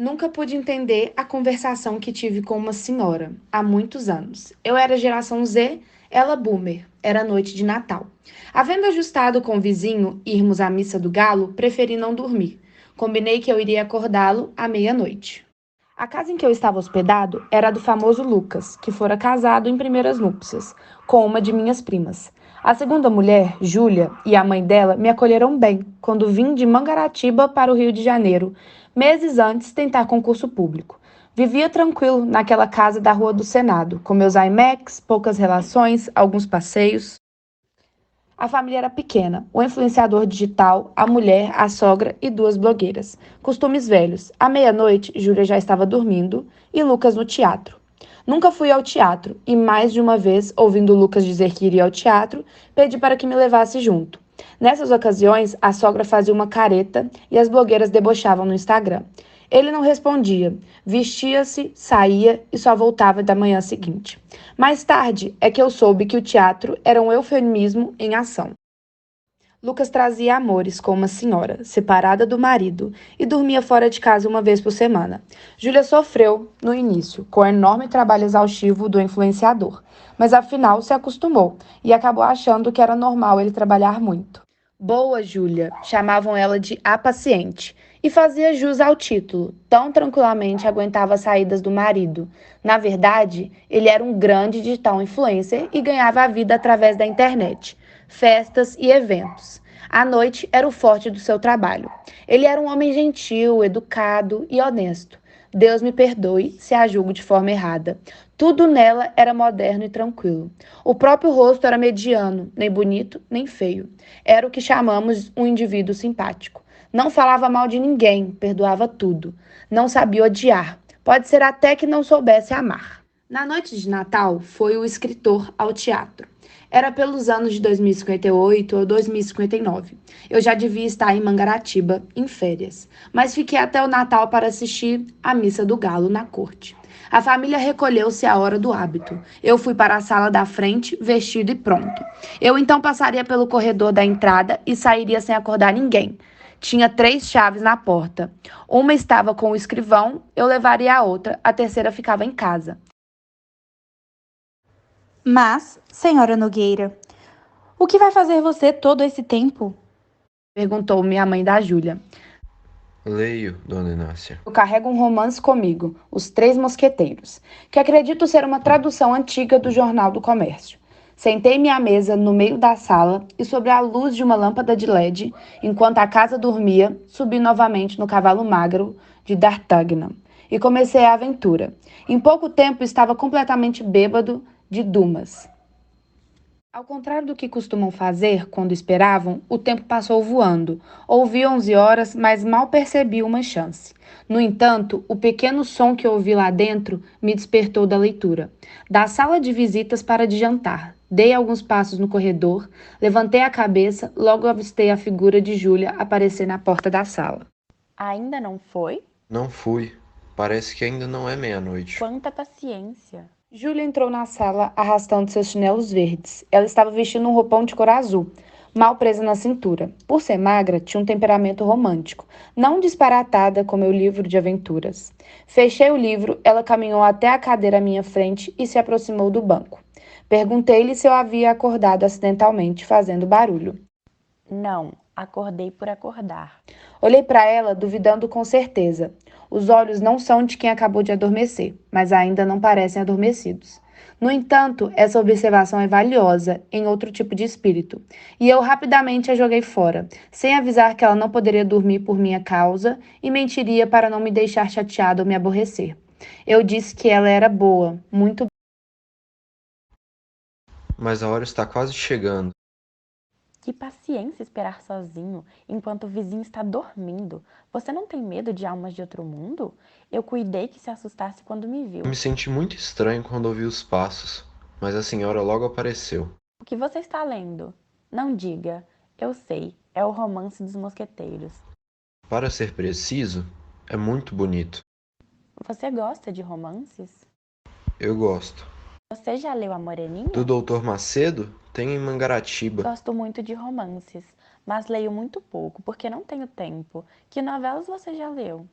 Nunca pude entender a conversação que tive com uma senhora, há muitos anos. Eu era geração Z, ela boomer. Era noite de Natal. Havendo ajustado com o vizinho irmos à missa do galo, preferi não dormir. Combinei que eu iria acordá-lo à meia-noite. A casa em que eu estava hospedado era a do famoso Lucas, que fora casado em primeiras núpcias, com uma de minhas primas. A segunda mulher, Júlia, e a mãe dela me acolheram bem quando vim de Mangaratiba para o Rio de Janeiro, meses antes tentar concurso público. Vivia tranquilo naquela casa da Rua do Senado, com meus IMAX, poucas relações, alguns passeios. A família era pequena, o influenciador digital, a mulher, a sogra e duas blogueiras. Costumes velhos. À meia-noite, Júlia já estava dormindo e Lucas no teatro. Nunca fui ao teatro e mais de uma vez, ouvindo Lucas dizer que iria ao teatro, pedi para que me levasse junto. Nessas ocasiões, a sogra fazia uma careta e as blogueiras debochavam no Instagram. Ele não respondia, vestia-se, saía e só voltava da manhã seguinte. Mais tarde é que eu soube que o teatro era um eufemismo em ação. Lucas trazia amores com uma senhora, separada do marido, e dormia fora de casa uma vez por semana. Júlia sofreu, no início, com o enorme trabalho exaustivo do influenciador, mas afinal se acostumou e acabou achando que era normal ele trabalhar muito. Boa Júlia, chamavam ela de a paciente, e fazia jus ao título, tão tranquilamente aguentava as saídas do marido. Na verdade, ele era um grande digital influencer e ganhava a vida através da internet, festas e eventos. A noite era o forte do seu trabalho. Ele era um homem gentil, educado e honesto. Deus me perdoe se a julgo de forma errada. Tudo nela era moderno e tranquilo. O próprio rosto era mediano, nem bonito, nem feio. Era o que chamamos um indivíduo simpático. Não falava mal de ninguém, perdoava tudo. Não sabia odiar. Pode ser até que não soubesse amar. Na noite de Natal, foi o escritor ao teatro. Era pelos anos de 2058 ou 2059. Eu já devia estar em Mangaratiba, em férias, mas fiquei até o Natal para assistir a Missa do Galo na corte. A família recolheu-se à hora do hábito. Eu fui para a sala da frente, vestido e pronto. Eu então passaria pelo corredor da entrada e sairia sem acordar ninguém. Tinha 3 chaves na porta. Uma estava com o escrivão, eu levaria a outra, a terceira ficava em casa. Mas, senhora Nogueira, o que vai fazer você todo esse tempo? Perguntou-me a mãe da Júlia. Leio, dona Inácia. Eu carrego um romance comigo, Os Três Mosqueteiros, que acredito ser uma tradução antiga do Jornal do Comércio. Sentei-me à mesa no meio da sala e, sob a luz de uma lâmpada de LED, enquanto a casa dormia, subi novamente no cavalo magro de D'Artagnan e comecei a aventura. Em pouco tempo estava completamente bêbado de Dumas. Ao contrário do que costumam fazer quando esperavam, o tempo passou voando. Ouvi 11 horas, mas mal percebi uma chance. No entanto, o pequeno som que ouvi lá dentro me despertou da leitura. Da sala de visitas para de jantar. Dei alguns passos no corredor, levantei a cabeça, logo avistei a figura de Júlia aparecer na porta da sala. Ainda não foi? Não fui. Parece que ainda não é meia-noite. Quanta paciência! Júlia entrou na sala arrastando seus chinelos verdes. Ela estava vestindo um roupão de cor azul, mal presa na cintura. Por ser magra, tinha um temperamento romântico, não disparatada como meu livro de aventuras. Fechei o livro, ela caminhou até a cadeira à minha frente e se aproximou do banco. Perguntei-lhe se eu havia acordado acidentalmente, fazendo barulho. Não, acordei por acordar. Olhei para ela, duvidando com certeza. Os olhos não são de quem acabou de adormecer, mas ainda não parecem adormecidos. No entanto, essa observação é valiosa em outro tipo de espírito, e eu rapidamente a joguei fora, sem avisar que ela não poderia dormir por minha causa e mentiria para não me deixar chateada ou me aborrecer. Eu disse que ela era boa, muito. Mas a hora está quase chegando. Que paciência esperar sozinho enquanto o vizinho está dormindo. Você não tem medo de almas de outro mundo? Eu cuidei que se assustasse quando me viu. Eu me senti muito estranho quando ouvi os passos, mas a senhora logo apareceu. O que você está lendo? Não diga. Eu sei, é o Romance dos Mosqueteiros. Para ser preciso, é muito bonito. Você gosta de romances? Eu gosto. Você já leu A Do Moreninha? Doutor Macedo, tem em Mangaratiba. Gosto muito de romances, mas leio muito pouco porque não tenho tempo. Que novelas você já leu?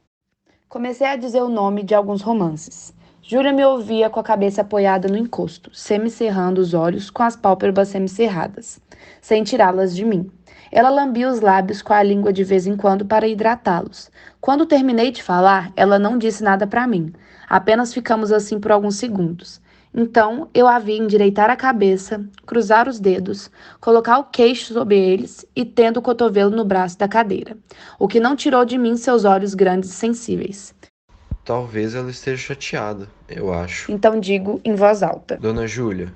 Comecei a dizer o nome de alguns romances. Júlia me ouvia com a cabeça apoiada no encosto, semicerrando os olhos com as pálpebras semicerradas, sem tirá-las de mim. Ela lambia os lábios com a língua de vez em quando para hidratá-los. Quando terminei de falar, ela não disse nada para mim. Apenas ficamos assim por alguns segundos. Então eu a vi endireitar a cabeça, cruzar os dedos, colocar o queixo sobre eles e tendo o cotovelo no braço da cadeira, o que não tirou de mim seus olhos grandes e sensíveis. Talvez ela esteja chateada, eu acho. Então digo em voz alta. Dona Júlia,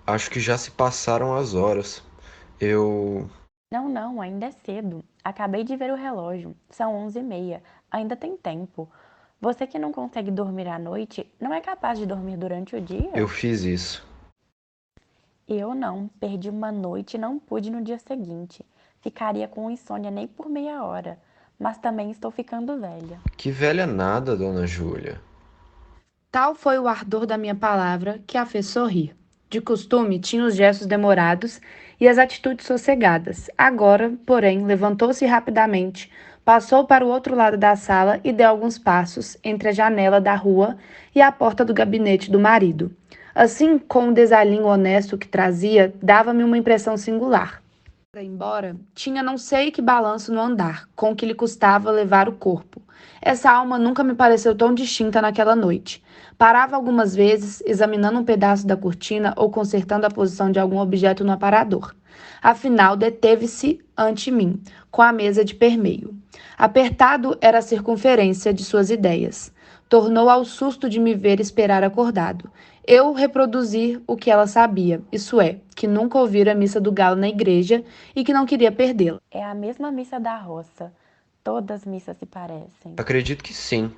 acho que já se passaram as horas. Eu. Não, não, ainda é cedo. Acabei de ver o relógio. São 11h30. Ainda tem tempo. Você que não consegue dormir à noite, não é capaz de dormir durante o dia? Eu fiz isso. Eu não. Perdi uma noite e não pude no dia seguinte. Ficaria com insônia nem por meia hora. Mas também estou ficando velha. Que velha nada, Dona Júlia. Tal foi o ardor da minha palavra que a fez sorrir. De costume, tinha os gestos demorados e as atitudes sossegadas. Agora, porém, levantou-se rapidamente, passou para o outro lado da sala e deu alguns passos entre a janela da rua e a porta do gabinete do marido. Assim, com o desalinho honesto que trazia, dava-me uma impressão singular. Para ir embora, tinha não sei que balanço no andar, com que lhe custava levar o corpo. Essa alma nunca me pareceu tão distinta naquela noite. Parava algumas vezes, examinando um pedaço da cortina ou consertando a posição de algum objeto no aparador. Afinal, deteve-se ante mim, com a mesa de permeio. Apertado era a circunferência de suas ideias. Tornou ao susto de me ver esperar acordado. Eu reproduzir o que ela sabia, isso é, que nunca ouvira a missa do galo na igreja e que não queria perdê-la. É a mesma missa da roça. Todas missas se parecem. Acredito que sim,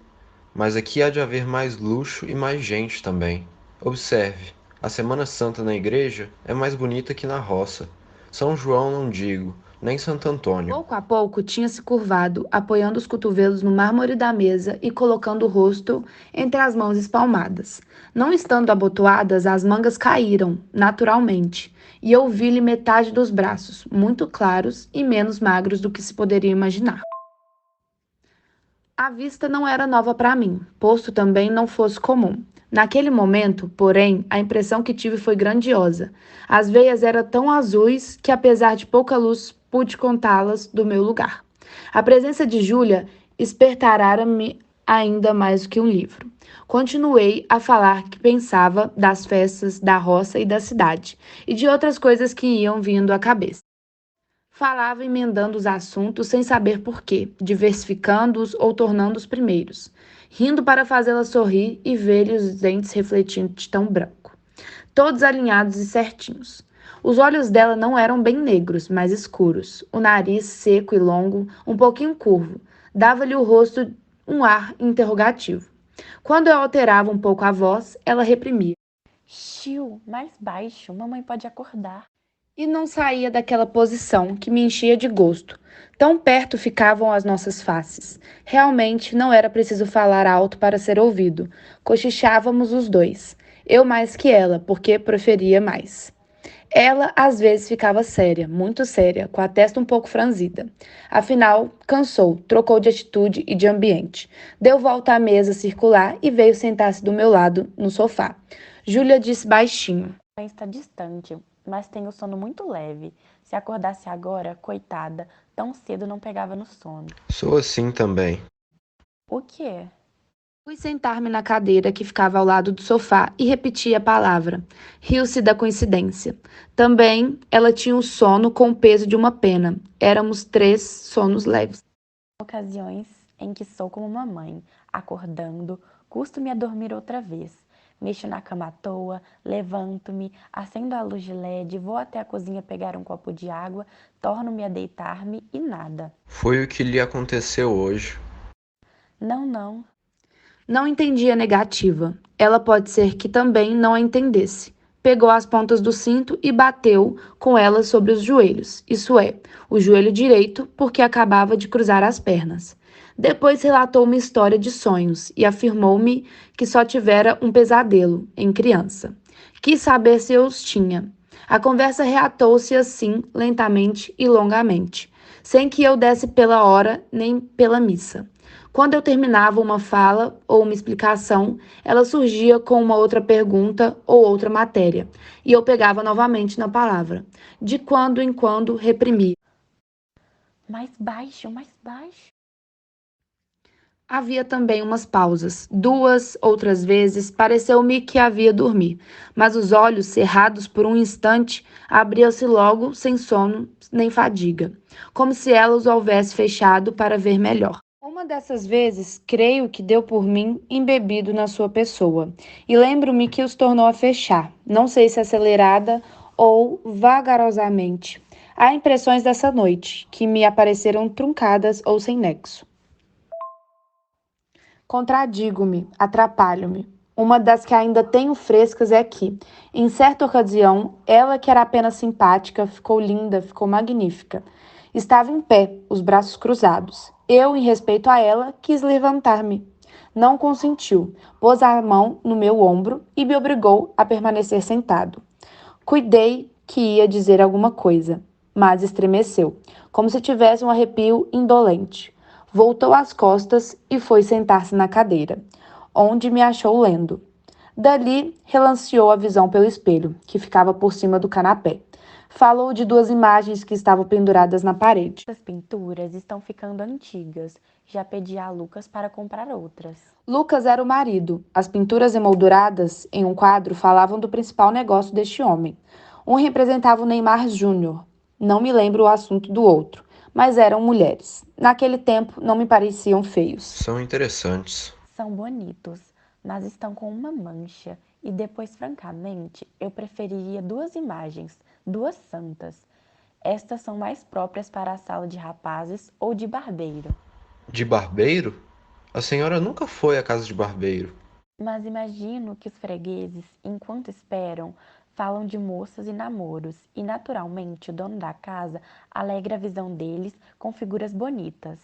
mas aqui há de haver mais luxo e mais gente também. Observe, a Semana Santa na igreja é mais bonita que na roça. São João não digo, nem Santo Antônio. Pouco a pouco tinha se curvado, apoiando os cotovelos no mármore da mesa e colocando o rosto entre as mãos espalmadas. Não estando abotoadas, as mangas caíram, naturalmente, e eu vi-lhe metade dos braços, muito claros e menos magros do que se poderia imaginar. A vista não era nova para mim, posto também não fosse comum. Naquele momento, porém, a impressão que tive foi grandiosa. As veias eram tão azuis que, apesar de pouca luz, pude contá-las do meu lugar. A presença de Júlia espertarara-me ainda mais do que um livro. Continuei a falar que pensava das festas, da roça e da cidade, e de outras coisas que iam vindo à cabeça. Falava emendando os assuntos sem saber por quê, diversificando-os ou tornando-os primeiros, rindo para fazê-la sorrir e ver-lhe os dentes refletindo de tão branco, todos alinhados e certinhos. Os olhos dela não eram bem negros, mas escuros, o nariz seco e longo, um pouquinho curvo, dava-lhe o rosto um ar interrogativo. Quando eu alterava um pouco a voz, ela reprimia. Chiu, mais baixo, mamãe pode acordar. E não saía daquela posição que me enchia de gosto. Tão perto ficavam as nossas faces. Realmente não era preciso falar alto para ser ouvido. Cochichávamos os dois. Eu mais que ela, porque preferia mais. Ela às vezes ficava séria, muito séria, com a testa um pouco franzida. Afinal, cansou, trocou de atitude e de ambiente. Deu volta à mesa circular e veio sentar-se do meu lado no sofá. Júlia disse baixinho. Mãe está distante, mas tem o sono muito leve. Se acordasse agora, coitada, tão cedo não pegava no sono. Sou assim também. O quê? Fui sentar-me na cadeira que ficava ao lado do sofá e repeti a palavra. Riu-se da coincidência. Também ela tinha um sono com o peso de uma pena. Éramos 3 sonos leves. Ocasiões em que sou como mamãe, acordando, custo-me a dormir outra vez. Mexo na cama à toa, levanto-me, acendo a luz de LED, vou até a cozinha pegar um copo de água, torno-me a deitar-me e nada. Foi o que lhe aconteceu hoje. Não, não. Não entendia a negativa. Ela pode ser que também não a entendesse. Pegou as pontas do cinto e bateu com elas sobre os joelhos, isso é, o joelho direito, porque acabava de cruzar as pernas. Depois relatou uma história de sonhos e afirmou-me que só tivera um pesadelo, em criança. Quis saber se eu os tinha. A conversa reatou-se assim, lentamente e longamente, sem que eu desse pela hora nem pela missa. Quando eu terminava uma fala ou uma explicação, ela surgia com uma outra pergunta ou outra matéria, e eu pegava novamente na palavra. De quando em quando reprimia. Mais baixo, mais baixo. Havia também umas pausas. Duas, outras vezes, pareceu-me que havia dormir, mas os olhos, cerrados por um instante, abriam-se logo, sem sono nem fadiga, como se ela os houvesse fechado para ver melhor. Uma dessas vezes, creio que deu por mim embebido na sua pessoa, e lembro-me que os tornou a fechar, não sei se acelerada ou vagarosamente. Há impressões dessa noite, que me apareceram truncadas ou sem nexo. Contradigo-me, atrapalho-me. Uma das que ainda tenho frescas é que, em certa ocasião, ela que era apenas simpática, ficou linda, ficou magnífica. Estava em pé, os braços cruzados. Eu, em respeito a ela, quis levantar-me. Não consentiu, pôs a mão no meu ombro e me obrigou a permanecer sentado. Cuidei que ia dizer alguma coisa, mas estremeceu, como se tivesse um arrepio indolente. Voltou às costas e foi sentar-se na cadeira, onde me achou lendo. Dali, relanceou a visão pelo espelho, que ficava por cima do canapé. Falou de duas imagens que estavam penduradas na parede. Essas pinturas estão ficando antigas. Já pedi a Lucas para comprar outras. Lucas era o marido. As pinturas emolduradas em um quadro falavam do principal negócio deste homem. Um representava o Neymar Júnior. Não me lembro o assunto do outro, mas eram mulheres. Naquele tempo não me pareciam feios. São interessantes. São bonitos, mas estão com uma mancha. E depois, francamente, eu preferiria duas imagens, duas santas. Estas são mais próprias para a sala de rapazes ou de barbeiro. De barbeiro? A senhora nunca foi à casa de barbeiro. Mas imagino que os fregueses, enquanto esperam, falam de moças e namoros, e naturalmente o dono da casa alegra a visão deles com figuras bonitas.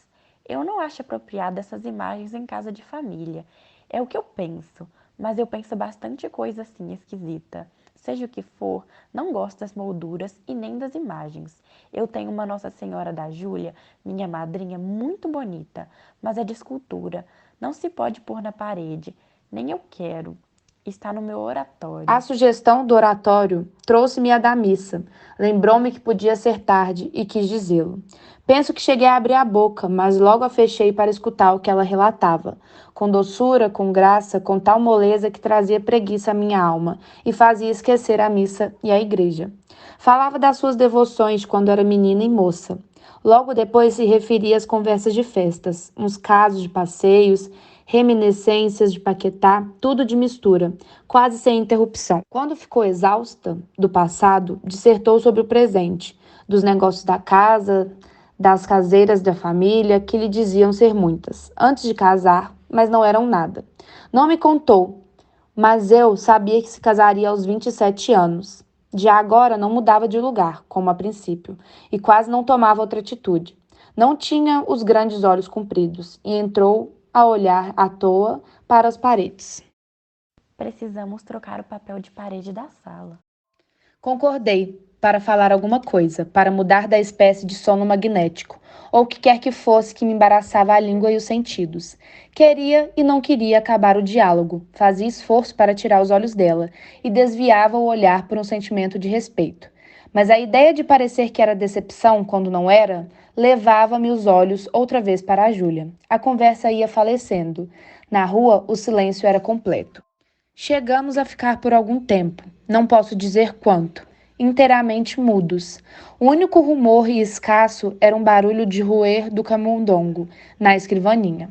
Eu não acho apropriado essas imagens em casa de família. É o que eu penso, mas eu penso bastante coisa assim esquisita. Seja o que for, não gosto das molduras e nem das imagens. Eu tenho uma Nossa Senhora da Júlia, minha madrinha, muito bonita, mas é de escultura. Não se pode pôr na parede. Nem eu quero. Está no meu oratório. A sugestão do oratório trouxe-me a da missa. Lembrou-me que podia ser tarde e quis dizê-lo. Penso que cheguei a abrir a boca, mas logo a fechei para escutar o que ela relatava. Com doçura, com graça, com tal moleza que trazia preguiça à minha alma e fazia esquecer a missa e a igreja. Falava das suas devoções quando era menina e moça. Logo depois se referia às conversas de festas, uns casos de passeios, reminiscências de Paquetá, tudo de mistura, quase sem interrupção. Quando ficou exausta do passado, dissertou sobre o presente, dos negócios da casa, das caseiras da família, que lhe diziam ser muitas, antes de casar, mas não eram nada. Não me contou, mas eu sabia que se casaria aos 27 anos. Já agora não mudava de lugar, como a princípio, e quase não tomava outra atitude. Não tinha os grandes olhos compridos e entrou a olhar à toa para as paredes. Precisamos trocar o papel de parede da sala. Concordei, para falar alguma coisa, para mudar da espécie de sono magnético, ou o que quer que fosse que me embaraçava a língua e os sentidos. Queria e não queria acabar o diálogo, fazia esforço para tirar os olhos dela e desviava o olhar por um sentimento de respeito. Mas a ideia de parecer que era decepção quando não era, levava-me os olhos outra vez para a Júlia. A conversa ia falecendo. Na rua, o silêncio era completo. Chegamos a ficar por algum tempo, não posso dizer quanto, inteiramente mudos. O único rumor e escasso era um barulho de roer do camundongo na escrivaninha,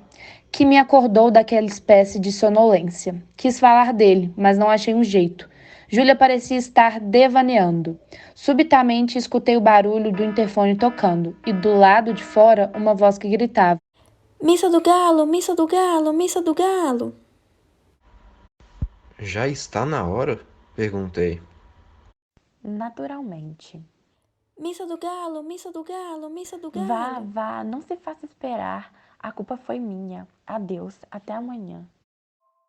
que me acordou daquela espécie de sonolência. Quis falar dele, mas não achei um jeito. Júlia parecia estar devaneando. Subitamente escutei o barulho do interfone tocando e do lado de fora uma voz que gritava: Missa do Galo, Missa do Galo, Missa do Galo. Já está na hora? Perguntei. Naturalmente. Missa do Galo, Missa do Galo, Missa do Galo. Vá, vá, não se faça esperar. A culpa foi minha. Adeus, até amanhã.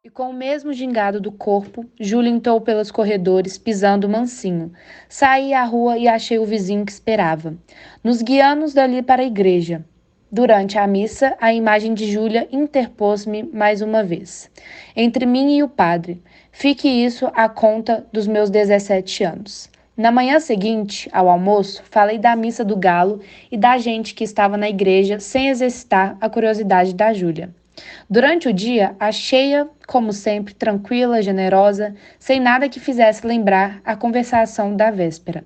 E com o mesmo gingado do corpo, Júlia entrou pelos corredores, pisando mansinho. Saí à rua e achei o vizinho que esperava, nos guiando dali para a igreja. Durante a missa, a imagem de Júlia interpôs-me mais uma vez. Entre mim e o padre, fique isso à conta dos meus 17 anos. Na manhã seguinte, ao almoço, falei da missa do galo e da gente que estava na igreja sem exercitar a curiosidade da Júlia. Durante o dia, achei-a, como sempre, tranquila, generosa, sem nada que fizesse lembrar a conversação da véspera.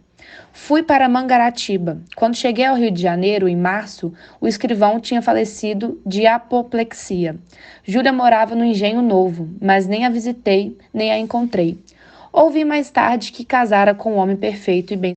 Fui para Mangaratiba. Quando cheguei ao Rio de Janeiro, em março, o escrivão tinha falecido de apoplexia. Júlia morava no Engenho Novo, mas nem a visitei, nem a encontrei. Ouvi mais tarde que casara com um homem perfeito e bem